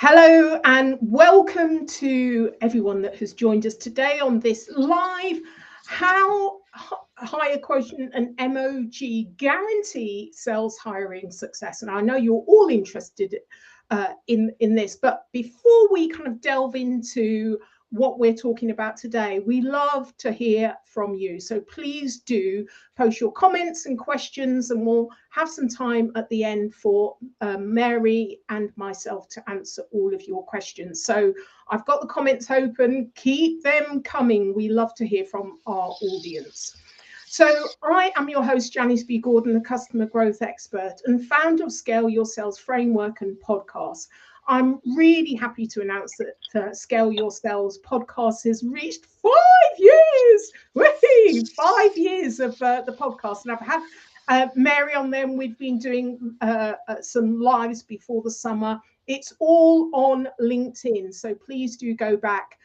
Hello and welcome to everyone that has joined us today on this live How HireQuotient and MOG guarantee sales hiring success. And I know you're all interested in this, but before we kind of delve into what we're talking about today, we love to hear from you. So please do post your comments and questions, and we'll have some time at the end for Mary and myself to answer all of your questions. So I've got the comments open. Keep them coming. We love to hear from our audience. So I am your host, Janice B. Gordon, a customer growth expert and founder of Scale Your Sales Framework and podcast. I'm really happy to announce that Scale Your Sales podcast has reached 5 years. Whee! 5 years of the podcast, and I've had Mary on them. We've been doing some lives before the summer. It's all on LinkedIn, so please do go back.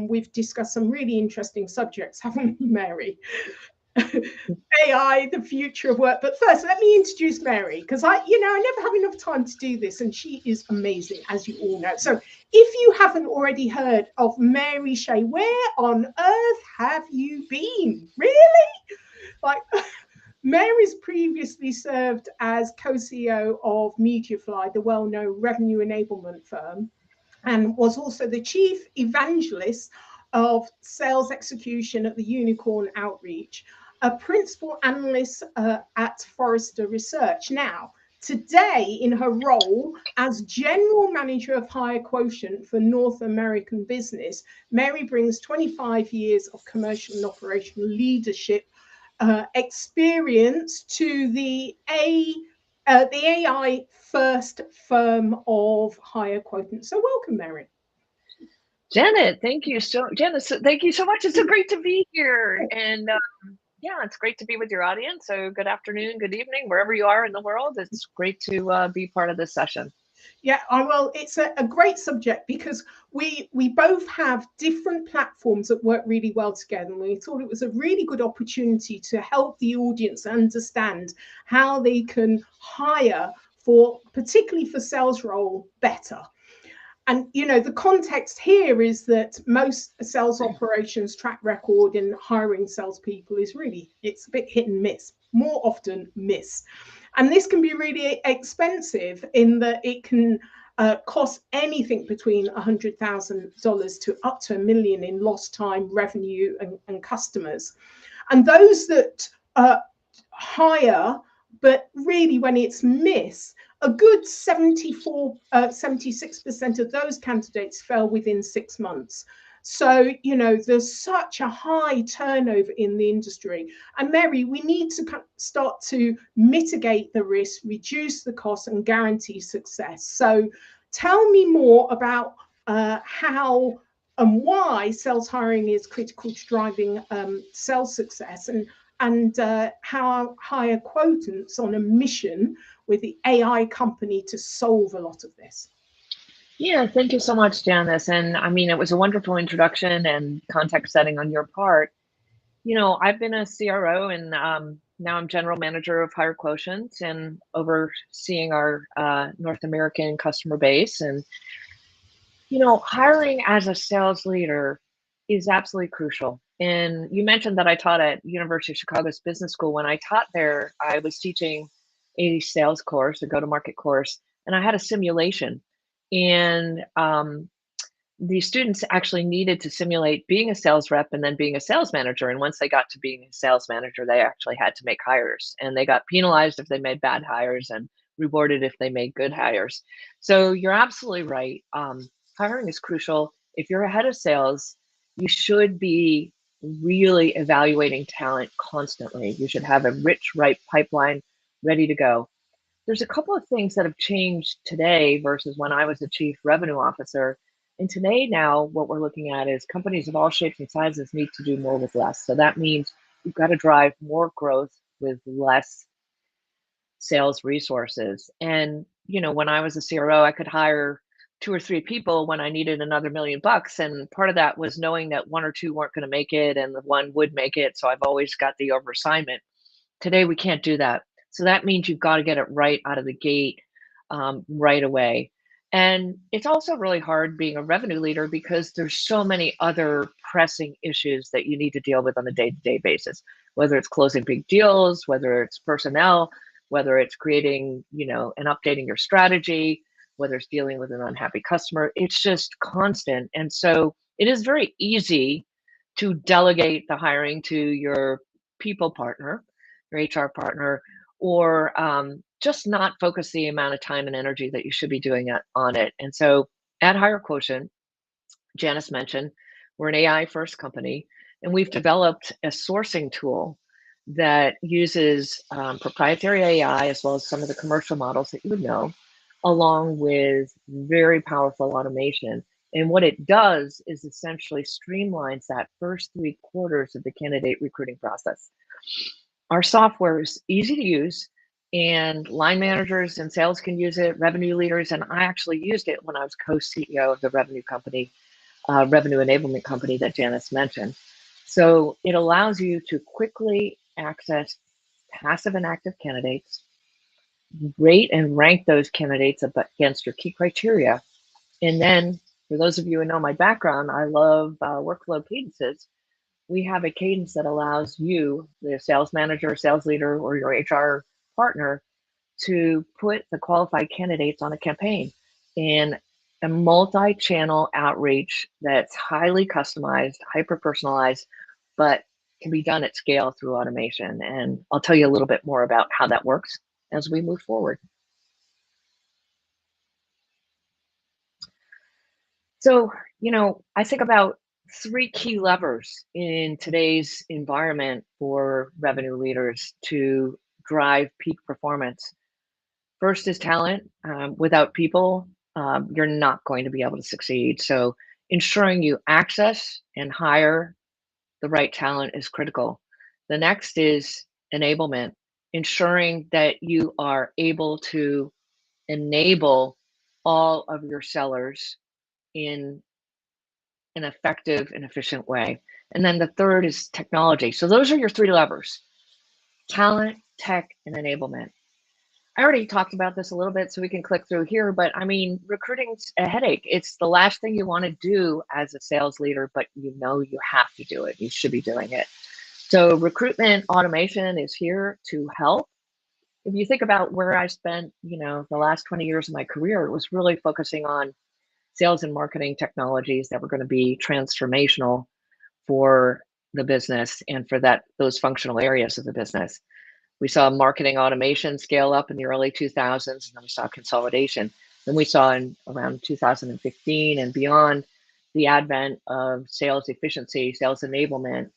We've discussed some really interesting subjects, haven't we, Mary? AI, the future of work. But first, let me introduce Mary, because I never have enough time to do this, and she is amazing, as you all know. So if you haven't already heard of Mary Shea, where on earth have you been? Really? Like, Mary's previously served as co-CEO of Mediafly, the well-known revenue enablement firm, and was also the chief evangelist of sales execution at the Unicorn Outreach, a principal analyst at Forrester Research. Now, today, in her role as general manager of HireQuotient for North American business, Mary brings 25 years of commercial and operational leadership experience to the AI first firm of HireQuotient. So welcome, Mary. Janice, thank you so much. It's so great to be here. And yeah, it's great to be with your audience. So good afternoon, good evening, wherever you are in the world. It's great to be part of this session. Yeah, well, it's a great subject because we both have different platforms that work really well together. And we thought it was a really good opportunity to help the audience understand how they can hire particularly for sales role better. And, the context here is that most sales operations track record in hiring salespeople is it's a bit hit and miss, more often miss. And this can be really expensive in that it can cost anything between $100,000 to up to $1 million in lost time, revenue, and customers. And those that hire, but really when it's miss, a good 76% of those candidates fell within 6 months. So, there's such a high turnover in the industry. And Mary, we need to start to mitigate the risk, reduce the cost, and guarantee success. So tell me more about how and why sales hiring is critical to driving sales success, and how HireQuotient's on a mission with the AI company to solve a lot of this. Yeah, thank you so much, Janice. And I mean, it was a wonderful introduction and context setting on your part. I've been a CRO, and now I'm general manager of HireQuotient and overseeing our North American customer base. And, hiring as a sales leader is absolutely crucial. And you mentioned that I taught at University of Chicago's Business School. When I taught there, I was teaching a sales course, a go-to-market course, and I had a simulation. And the students actually needed to simulate being a sales rep and then being a sales manager. And once they got to being a sales manager, they actually had to make hires, and they got penalized if they made bad hires and rewarded if they made good hires. So you're absolutely right. Hiring is crucial. If you're a head of sales, you should be really evaluating talent constantly. You should have a rich, ripe pipeline ready to go. There's a couple of things that have changed today versus when I was the chief revenue officer. And today now, what we're looking at is companies of all shapes and sizes need to do more with less. So that means you've got to drive more growth with less sales resources. And, when I was a CRO, I could hire 2 or 3 people when I needed another $1 million. And part of that was knowing that 1 or 2 weren't going to make it and the one would make it. So I've always got the overassignment. Today, we can't do that. So that means you've got to get it right out of the gate right away. And it's also really hard being a revenue leader because there's so many other pressing issues that you need to deal with on a day-to-day basis, whether it's closing big deals, whether it's personnel, whether it's creating, and updating your strategy, whether it's dealing with an unhappy customer. It's just constant. And so it is very easy to delegate the hiring to your people partner, your HR partner, or just not focus the amount of time and energy that you should be doing on it. And so at HireQuotient, Janice mentioned, we're an AI first company, and we've developed a sourcing tool that uses proprietary AI as well as some of the commercial models that you would know, along with very powerful automation. And what it does is essentially streamlines that first 3/4 of the candidate recruiting process. Our software is easy to use, and line managers and sales can use it, revenue leaders, and I actually used it when I was co-CEO of the revenue enablement company that Janice mentioned. So it allows you to quickly access passive and active candidates, rate and rank those candidates against your key criteria. And then, for those of you who know my background, I love workflow cadences. We have a cadence that allows you, the sales manager, sales leader, or your HR partner, to put the qualified candidates on a campaign in a multi-channel outreach that's highly customized, hyper-personalized, but can be done at scale through automation. And I'll tell you a little bit more about how that works as we move forward. So, I think about 3 key levers in today's environment for revenue leaders to drive peak performance. First is talent. Without people, you're not going to be able to succeed. So ensuring you access and hire the right talent is critical. The next is enablement, ensuring that you are able to enable all of your sellers in an effective and efficient way. And then the third is technology. So those are your 3 levers: talent, tech, and enablement. I already talked about this a little bit, so we can click through here, but I mean, recruiting's a headache. It's the last thing you want to do as a sales leader, but you have to do it. You should be doing it. So recruitment automation is here to help. If you think about where I spent, the last 20 years of my career, it was really focusing on sales and marketing technologies that were going to be transformational for the business and for those functional areas of the business. We saw marketing automation scale up in the early 2000s, and then we saw consolidation. Then we saw in around 2015 and beyond the advent of sales efficiency, sales enablement,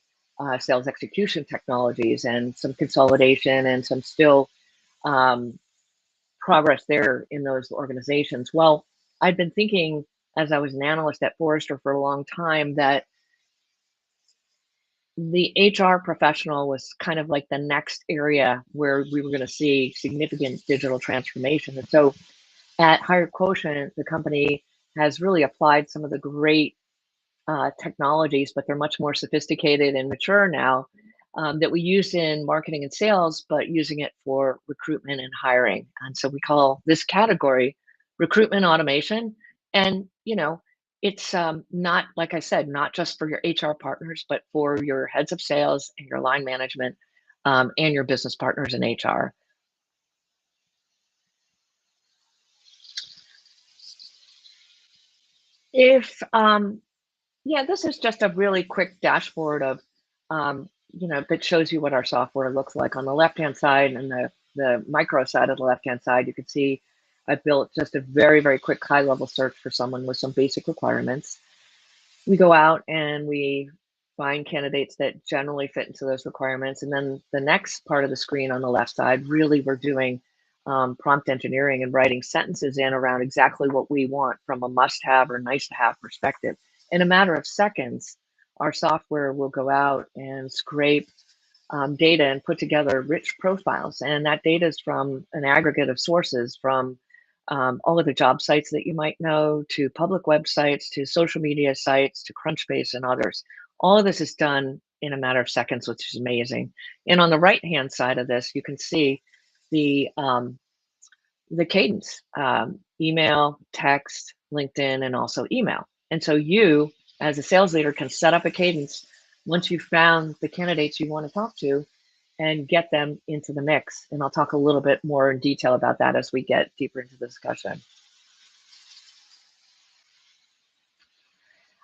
sales execution technologies, and some consolidation and some still progress there in those organizations. Well, I'd been thinking as I was an analyst at Forrester for a long time that the HR professional was kind of like the next area where we were going to see significant digital transformation. And so at HireQuotient, the company has really applied some of the great technologies, but they're much more sophisticated and mature now, that we use in marketing and sales, but using it for recruitment and hiring. And so we call this category recruitment automation. And, it's not, like I said, not just for your HR partners, but for your heads of sales and your line management, and your business partners in HR. This is just a really quick dashboard of, that shows you what our software looks like. On the left-hand side and the micro side of the left-hand side, you can see I built just a very, very quick high-level search for someone with some basic requirements. We go out and we find candidates that generally fit into those requirements. And then the next part of the screen on the left side, really we're doing prompt engineering and writing sentences in around exactly what we want from a must-have or nice-to-have perspective. In a matter of seconds, our software will go out and scrape data and put together rich profiles. And that data is from an aggregate of sources, from all of the job sites that you might know, to public websites, to social media sites, to Crunchbase and others. All of this is done in a matter of seconds, which is amazing. And on the right-hand side of this, you can see the the cadence, email, text, LinkedIn, and also email. And so you, as a sales leader, can set up a cadence once you've found the candidates you want to talk to and get them into the mix. And I'll talk a little bit more in detail about that as we get deeper into the discussion.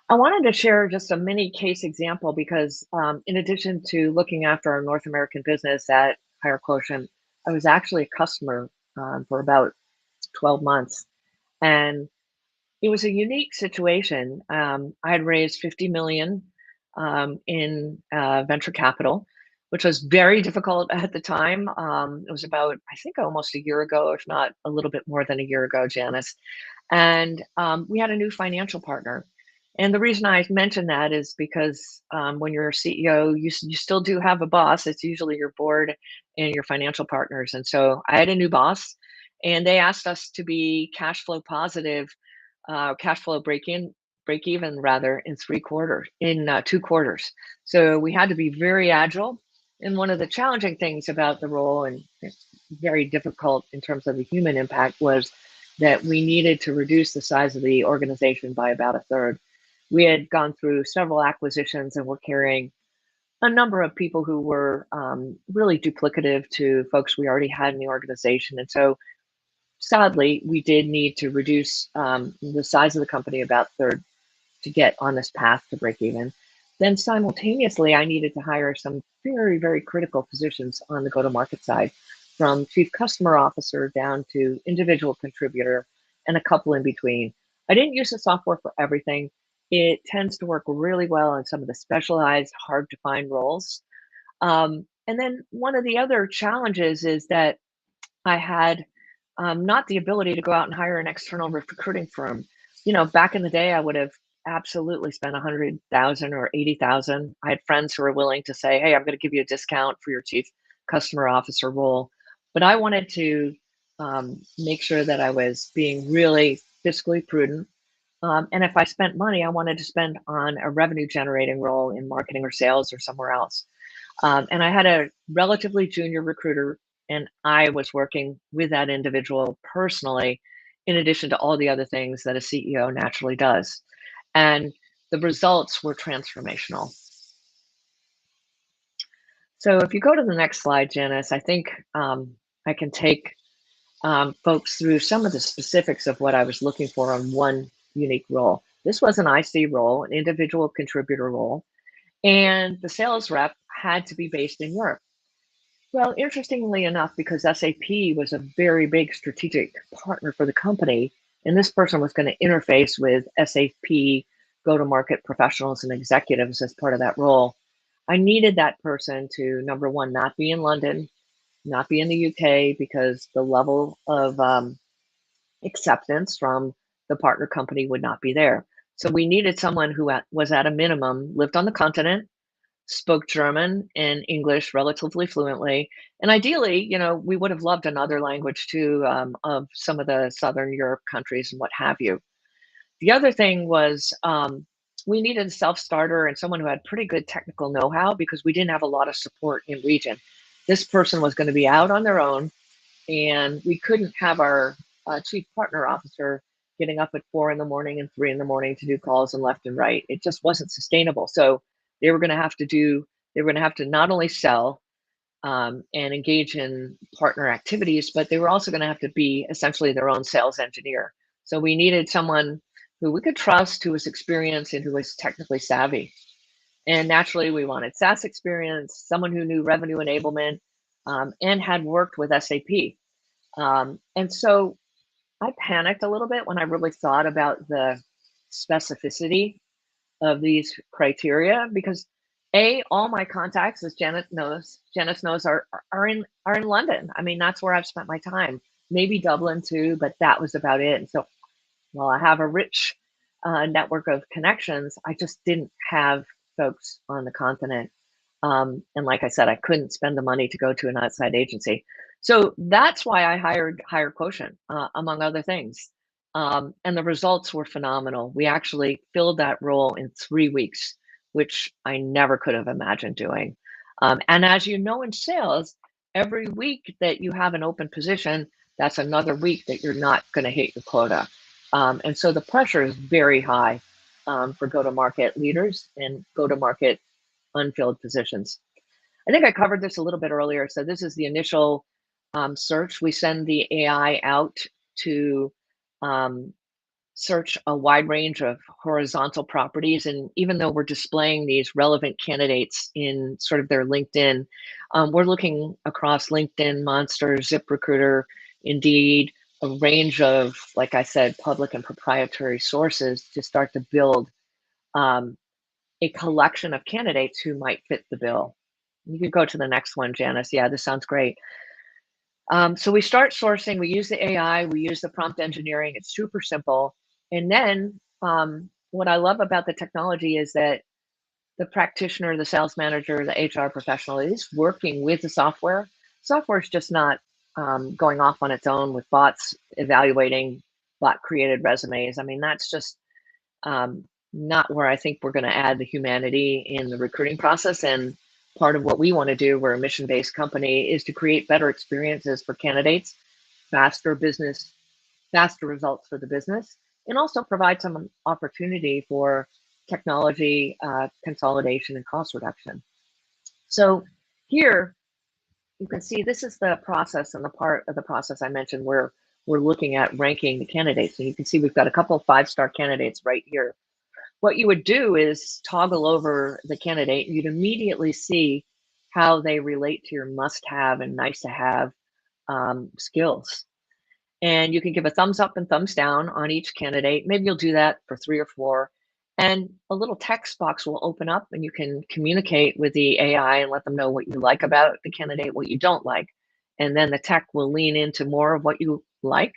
I wanted to share just a mini case example because in addition to looking after our North American business at HireQuotient, I was actually a customer for about 12 months. And it was a unique situation. I had raised 50 million in venture capital, which was very difficult at the time. It was about, I think, almost a year ago, if not a little bit more than a year ago, Janice. And we had a new financial partner. And the reason I mention that is because when you're a CEO, you still do have a boss. It's usually your board and your financial partners. And so I had a new boss, and they asked us to be cash flow positive, cash flow break even rather, in 2 quarters. So we had to be very agile. And one of the challenging things about the role, and very difficult in terms of the human impact, was that we needed to reduce the size of the organization by about a third. We had gone through several acquisitions and were carrying a number of people who were really duplicative to folks we already had in the organization. And so sadly, we did need to reduce the size of the company about a third to get on this path to break even. Then simultaneously, I needed to hire some very, very critical positions on the go-to-market side, from chief customer officer down to individual contributor and a couple in between. I didn't use the software for everything. It tends to work really well in some of the specialized, hard to find roles. And then one of the other challenges is that I had not the ability to go out and hire an external recruiting firm. Back in the day, I would have absolutely spent 100,000 or 80,000. I had friends who were willing to say, "Hey, I'm going to give you a discount for your chief customer officer role," but I wanted to make sure that I was being really fiscally prudent. And if I spent money, I wanted to spend on a revenue generating role in marketing or sales or somewhere else. And I had a relatively junior recruiter, and I was working with that individual personally, in addition to all the other things that a CEO naturally does. And the results were transformational. So if you go to the next slide, Janice, I think I can take folks through some of the specifics of what I was looking for on one unique role. This was an IC role, an individual contributor role, and the sales rep had to be based in Europe. Well, interestingly enough, because SAP was a very big strategic partner for the company, and this person was going to interface with SAP go-to-market professionals and executives as part of that role, I needed that person to, number one, not be in London, not be in the UK, because the level of acceptance from the partner company would not be there. So we needed someone who was at a minimum, lived on the continent, spoke German and English relatively fluently. And ideally, we would have loved another language too, of some of the Southern Europe countries and what have you. The other thing was we needed a self-starter and someone who had pretty good technical know-how, because we didn't have a lot of support in region. This person was going to be out on their own, and we couldn't have our chief partner officer getting up at 4 in the morning and 3 in the morning to do calls and left and right. It just wasn't sustainable. So they were going to have to not only sell and engage in partner activities, but they were also going to have to be essentially their own sales engineer. So we needed someone who we could trust, who was experienced and who was technically savvy. And naturally, we wanted SaaS experience, someone who knew revenue enablement and had worked with SAP. And so I panicked a little bit when I really thought about the specificity of these criteria, because all my contacts, as Janice knows, are in London. I mean, that's where I've spent my time. Maybe Dublin too, but that was about it. And so while I have a rich network of connections, I just didn't have folks on the continent. And like I said, I couldn't spend the money to go to an outside agency. So that's why I hired HireQuotient, among other things. And the results were phenomenal. We actually filled that role in 3 weeks, which I never could have imagined doing. And as you know, in sales, every week that you have an open position, that's another week that you're not going to hit your quota. And so the pressure is very high for go-to-market leaders and go-to-market unfilled positions. I think I covered this a little bit earlier. So this is the initial search. We send the AI out to search a wide range of horizontal properties. And even though we're displaying these relevant candidates in sort of their LinkedIn, we're looking across LinkedIn, Monster, ZipRecruiter, Indeed, a range of, like I said, public and proprietary sources to start to build a collection of candidates who might fit the bill. You can go to the next one, Janice. Yeah, this sounds great. So we start sourcing, we use the AI, we use the prompt engineering. It's super simple. And then what I love about the technology is that the practitioner, the sales manager, the HR professional is working with the software. Software is just not going off on its own with bots evaluating bot created resumes. I mean, that's just not where I think we're going to add the humanity in the recruiting process. And part of what we want to do, we're a mission-based company, is to create better experiences for candidates, faster results for the business, and also provide some opportunity for technology consolidation and cost reduction. So here you can see this is the process, and the part of the process I mentioned where we're looking at ranking the candidates. And you can see we've got a couple of 5-star candidates right here. What you would do is toggle over the candidate. You'd immediately see how they relate to your must-have and nice-to-have skills. And you can give a thumbs up and thumbs down on each candidate. Maybe you'll do that for 3 or 4. And a little text box will open up and you can communicate with the AI and let them know what you like about the candidate, what you don't like. And then the tech will lean into more of what you like,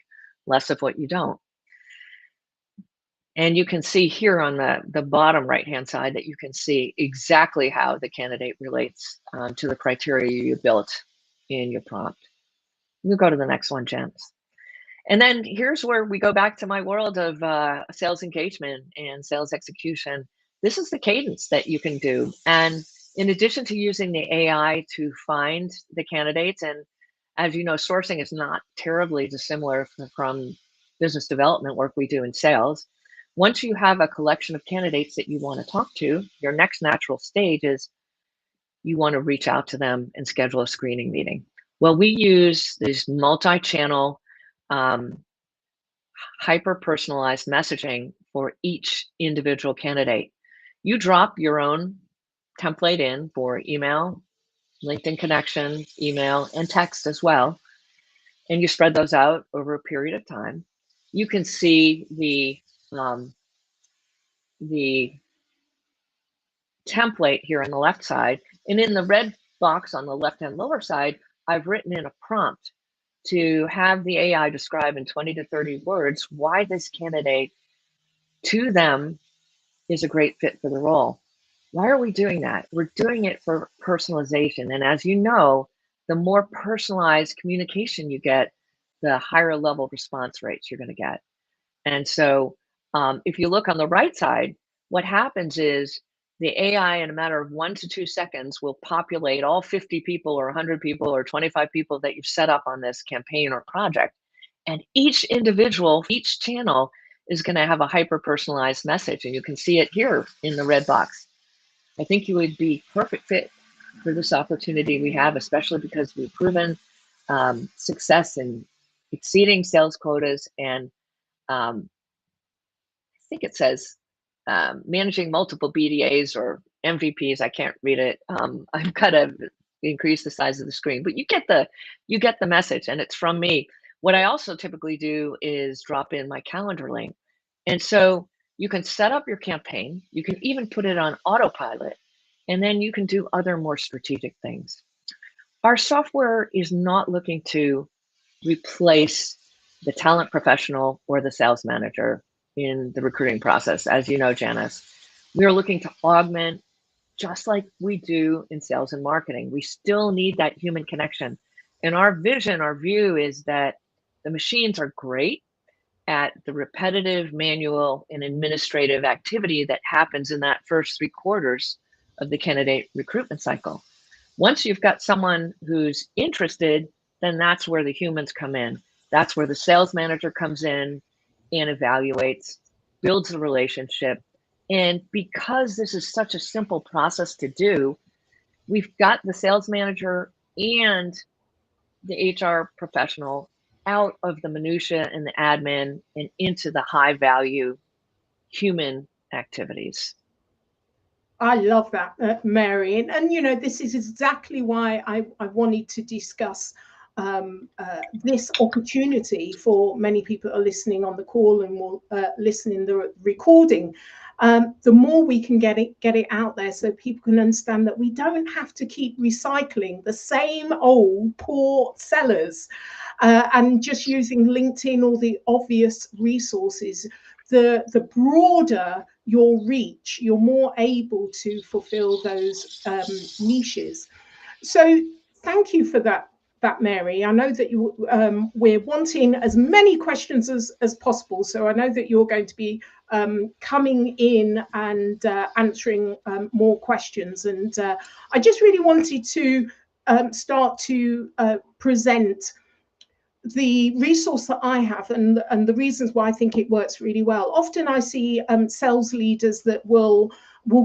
less of what you don't. And you can see here on the bottom right-hand side that you can see exactly how the candidate relates to the criteria you built in your prompt. You go to the next one, Janice. And then here's where we go back to my world of sales engagement and sales execution. This is the cadence that you can do. And in addition to using the AI to find the candidates, and as you know, sourcing is not terribly dissimilar from business development work we do in sales. Once you have a collection of candidates that you want to talk to, your next natural stage is you want to reach out to them and schedule a screening meeting. Well, we use this multi-channel hyper-personalized messaging for each individual candidate. You drop your own template in for email, LinkedIn connection, email, and text as well, and you spread those out over a period of time. You can see the template here on the left side, and in the red box on the left-hand lower side, I've written in a prompt to have the AI describe in 20 to 30 words why this candidate to them is a great fit for the role. Why are we doing that? We're doing it for personalization. And as you know, the more personalized communication you get, the higher level response rates you're going to get. And so if you look on the right side, what happens is the AI in a matter of 1 to 2 seconds will populate all 50 people or 100 people or 25 people that you've set up on this campaign or project. And each individual, each channel is going to have a hyper-personalized message. And you can see it here in the red box. I think you would be perfect fit for this opportunity we have, especially because we've proven success in exceeding sales quotas and I think it says managing multiple BDAs or MVPs. I can't read it. I've got to increase the size of the screen, but you get the message, and it's from me. What I also typically do is drop in my calendar link, and so you can set up your campaign. You can even put it on autopilot, and then you can do other more strategic things. Our software is not looking to replace the talent professional or the sales manager in the recruiting process. As you know, Janice, we are looking to augment, just like we do in sales and marketing. We still need that human connection. And our vision, our view is that the machines are great at the repetitive manual and administrative activity that happens in that first 3 quarters of the candidate recruitment cycle. Once you've got someone who's interested, then that's where the humans come in. That's where the sales manager comes in and evaluates, builds the relationship. And because this is such a simple process to do, we've got the sales manager and the HR professional out of the minutia and the admin and into the high value human activities. I love that, Mary. And you know, this is exactly why I wanted to discuss this opportunity for many people are listening on the call and will listen in the recording. The more we can get it out there so people can understand that we don't have to keep recycling the same old poor sellers and just using LinkedIn or the obvious resources. The broader your reach, you're more able to fulfill those niches. So thank you for that, Mary. I know that you we're wanting as many questions as possible. So I know that you're going to be coming in and answering more questions. And I just really wanted to start to present the resource that I have and the reasons why I think it works really well. Often I see sales leaders that will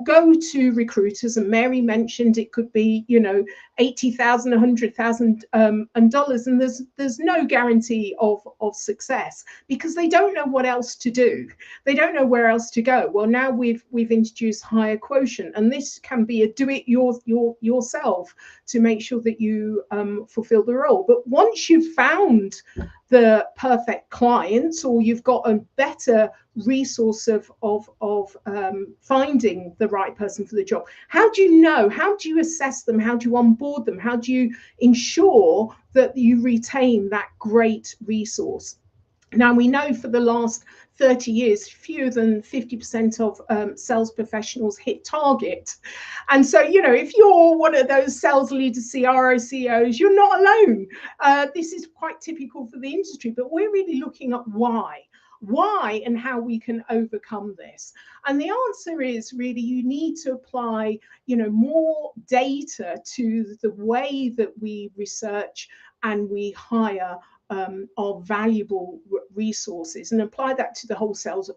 go to recruiters, and Mary mentioned it could be, you know, $80,000, $100,000 dollars, and there's no guarantee of success because they don't know what else to do. They don't know where else to go. Well, now we've introduced HireQuotient, and this can be a do it yourself to make sure that you fulfill the role. But once you've found the perfect clients, or you've got a better resource of finding the right person for the job, how do you know? How do you assess them? How do you onboard them? How do you ensure that you retain that great resource? Now, we know for the last 30 years, fewer than 50% of sales professionals hit target. And so, you know, if you're one of those sales leaders, CRO, CEOs, you're not alone. This is quite typical for the industry, but we're really looking at why and how we can overcome this. And the answer is really you need to apply, you know, more data to the way that we research and we hire our valuable resources and apply that to the whole sales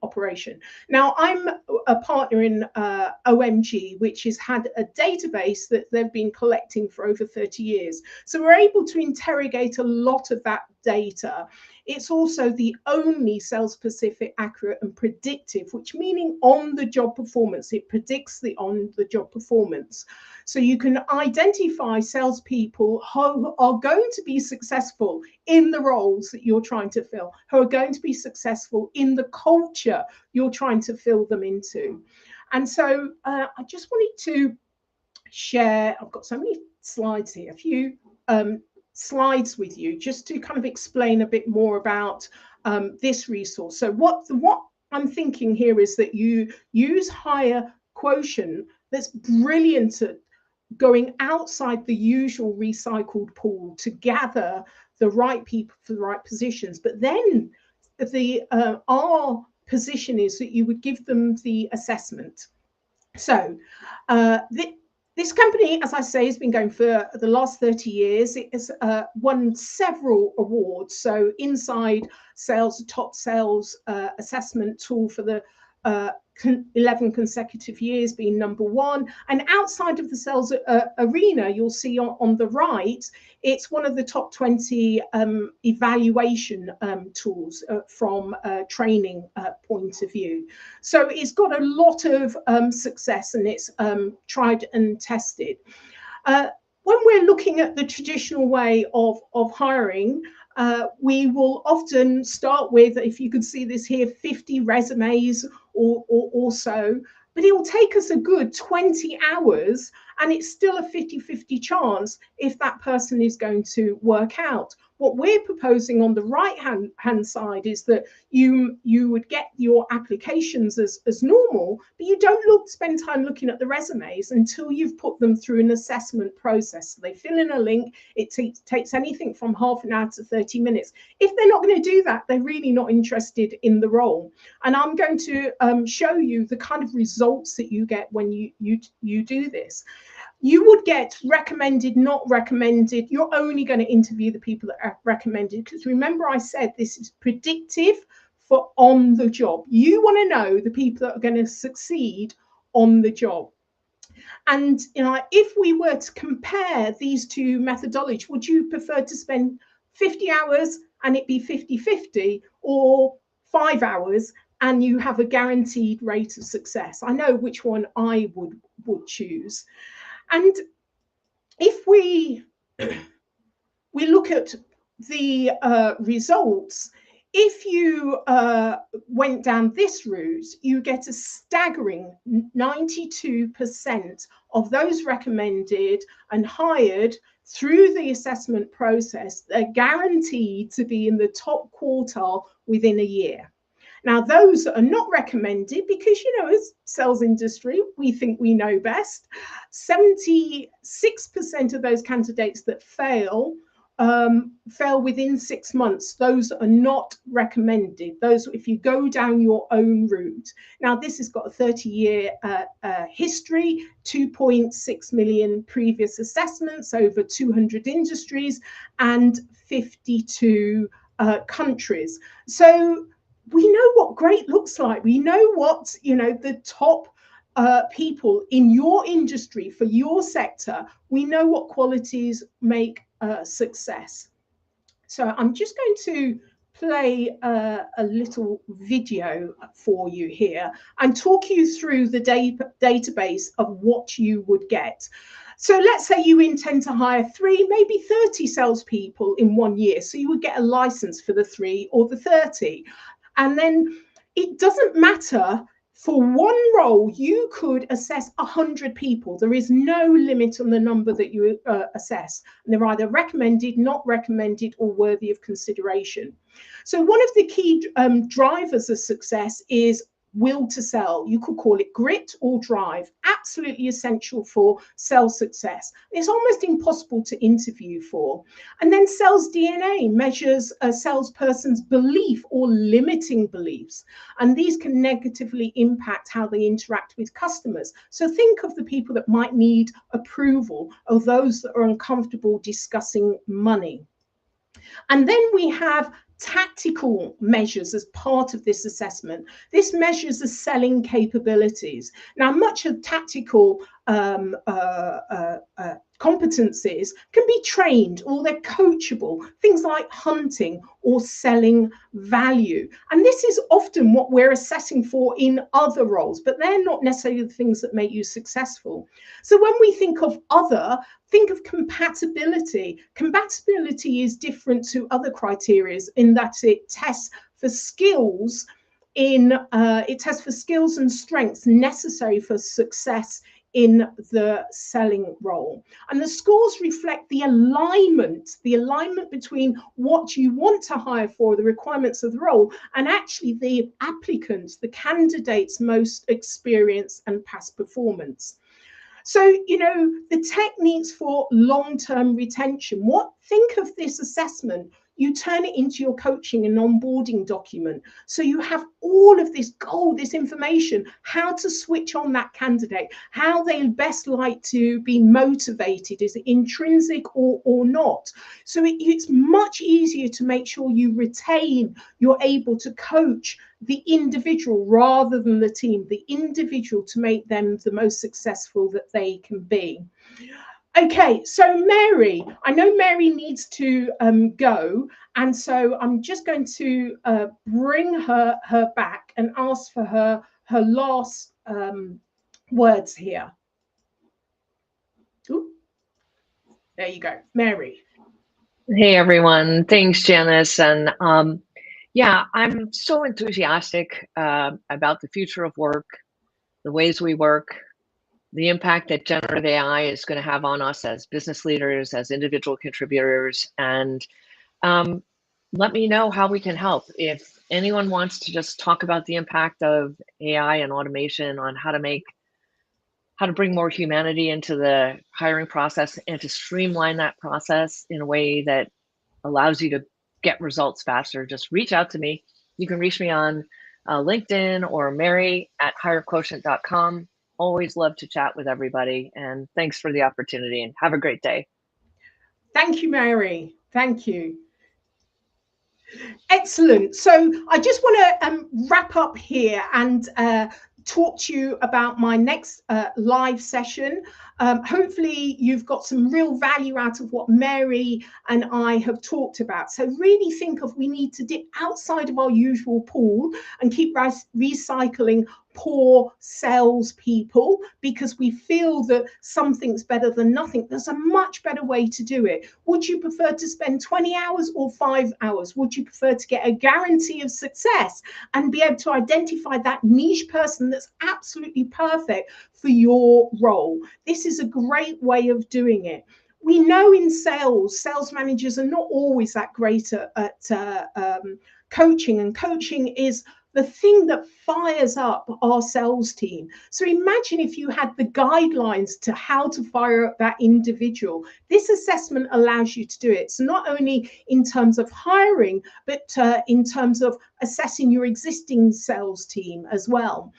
operation. Now, I'm a partner in OMG, which has had a database that they've been collecting for over 30 years. So we're able to interrogate a lot of that data. It's also the only sales specific, accurate and predictive, which meaning on the job performance. It predicts the on the job performance. So you can identify salespeople who are going to be successful in the roles that you're trying to fill, who are going to be successful in the culture you're trying to fill them into. And so I just wanted to share, I've got so many slides here, a few slides with you just to kind of explain a bit more about this resource. So what I'm thinking here is that you use HireQuotient. That's brilliant at going outside the usual recycled pool to gather the right people for the right positions. But then our position is that you would give them the assessment. So this company, as I say, has been going for the last 30 years. It has won several awards. So Inside Sales, top sales assessment tool for the 11 consecutive years being #1. And outside of the sales arena, you'll see on the right, it's one of the top 20 evaluation tools from a training point of view. So it's got a lot of success, and it's tried and tested. When we're looking at the traditional way of hiring, we will often start with, if you could see this here, 50 resumes or so, but it will take us a good 20 hours, and it's still a 50-50 chance if that person is going to work out. What we're proposing on the right hand side is that you would get your applications as normal, but you don't spend time looking at the resumes until you've put them through an assessment process. So they fill in a link. It takes anything from half an hour to 30 minutes. If they're not going to do that, they're really not interested in the role. And I'm going to show you the kind of results that you get when you do this. you would get recommended, not recommended. You're only going to interview the people that are recommended, because remember I said this is predictive for on the job. You want to know the people that are going to succeed on the job. And if we were to compare these two methodologies, would you prefer to spend 50 hours and it be 50-50, or 5 hours and you have a guaranteed rate of success? I know which one I would choose. And if we look at the results, if you went down this route, you get a staggering 92% of those recommended and hired through the assessment process. They're guaranteed to be in the top quartile within a year. Now, those are not recommended, because, as sales industry, we think we know best. 76% of those candidates that fail within 6 months. Those are not recommended. Those, if you go down your own route. Now, this has got a 30-year history, 2.6 million previous assessments, over 200 industries, and 52 countries. So we know what great looks like. We know what, the top people in your industry, for your sector, we know what qualities make success. So I'm just going to play a little video for you here and talk you through the database of what you would get. So let's say you intend to hire 3, maybe 30 salespeople in 1 year. So you would get a license for the 3 or the 30. And then it doesn't matter. For one role, you could assess 100 people. There is no limit on the number that you assess. And they're either recommended, not recommended, or worthy of consideration. So one of the key drivers of success is will to sell. You could call it grit or drive. Absolutely essential for sales success. It's almost impossible to interview for. And then sales DNA measures a salesperson's belief or limiting beliefs. And these can negatively impact how they interact with customers. So think of the people that might need approval, or those that are uncomfortable discussing money. And then we have tactical measures as part of this assessment. This measures the selling capabilities. Now, much of tactical competencies can be trained, or they're coachable, things like hunting or selling value. And this is often what we're assessing for in other roles, but they're not necessarily the things that make you successful. So when we think of other, think of compatibility. Compatibility is different to other criteria in that it tests for skills and strengths necessary for success in the selling role. And the scores reflect the alignment between what you want to hire for, the requirements of the role, and actually the applicants, the candidate's most experience and past performance. So, the techniques for long-term retention. Think of this assessment. You turn it into your coaching and onboarding document. So you have all of this gold, this information, how to switch on that candidate, how they best like to be motivated, is it intrinsic or not. So it's much easier to make sure you retain, you're able to coach the individual rather than the team, the individual, to make them the most successful that they can be. Okay, so Mary, I know Mary needs to go, and so I'm just going to bring her back and ask for her last words here. Ooh. There you go, Mary. Hey everyone, thanks Janice. And yeah, I'm so enthusiastic about the future of work, the ways we work, the impact that generative AI is going to have on us as business leaders, as individual contributors, and let me know how we can help. If anyone wants to just talk about the impact of AI and automation on how to bring more humanity into the hiring process and to streamline that process in a way that allows you to get results faster, just reach out to me. You can reach me on LinkedIn or Mary at HireQuotient.com. always love to chat with everybody. And thanks for the opportunity and have a great day. Thank you, Mary. Thank you. Excellent. So I just want to wrap up here and talk to you about my next live session. Hopefully you've got some real value out of what Mary and I have talked about. So really think of, we need to dip outside of our usual pool and keep recycling poor salespeople because we feel that something's better than nothing. There's a much better way to do it. Would you prefer to spend 20 hours or 5 hours? Would you prefer to get a guarantee of success and be able to identify that niche person that's absolutely perfect for your role? This is a great way of doing it. We know in sales managers are not always that great at coaching, and coaching is the thing that fires up our sales team. So imagine if you had the guidelines to how to fire up that individual. This assessment allows you to do it. So not only in terms of hiring, but in terms of assessing your existing sales team as well.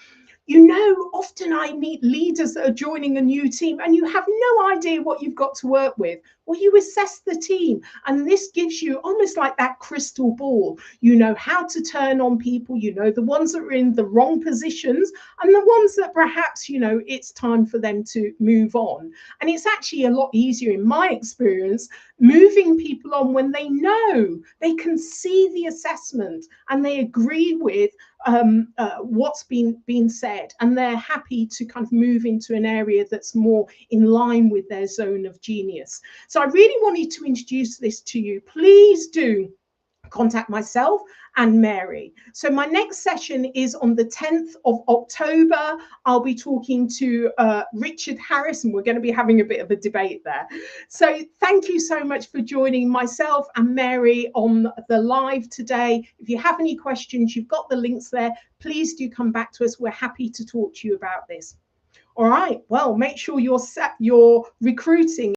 You know, often I meet leaders that are joining a new team and you have no idea what you've got to work with. Well, you assess the team, and this gives you almost like that crystal ball. You know how to turn on people, you know the ones that are in the wrong positions and the ones that perhaps, you know, it's time for them to move on. And it's actually a lot easier in my experience moving people on when they know, they can see the assessment and they agree with what's been said, and they're happy to kind of move into an area that's more in line with their zone of genius. So I really wanted to introduce this to you. Please do contact myself and Mary. So my next session is on the 10th of October. I'll be talking to Richard Harris, and we're going to be having a bit of a debate there. So thank you so much for joining myself and Mary on the live today. If you have any questions, you've got the links there. Please do come back to us. We're happy to talk to you about this. All right, well, make sure you're recruiting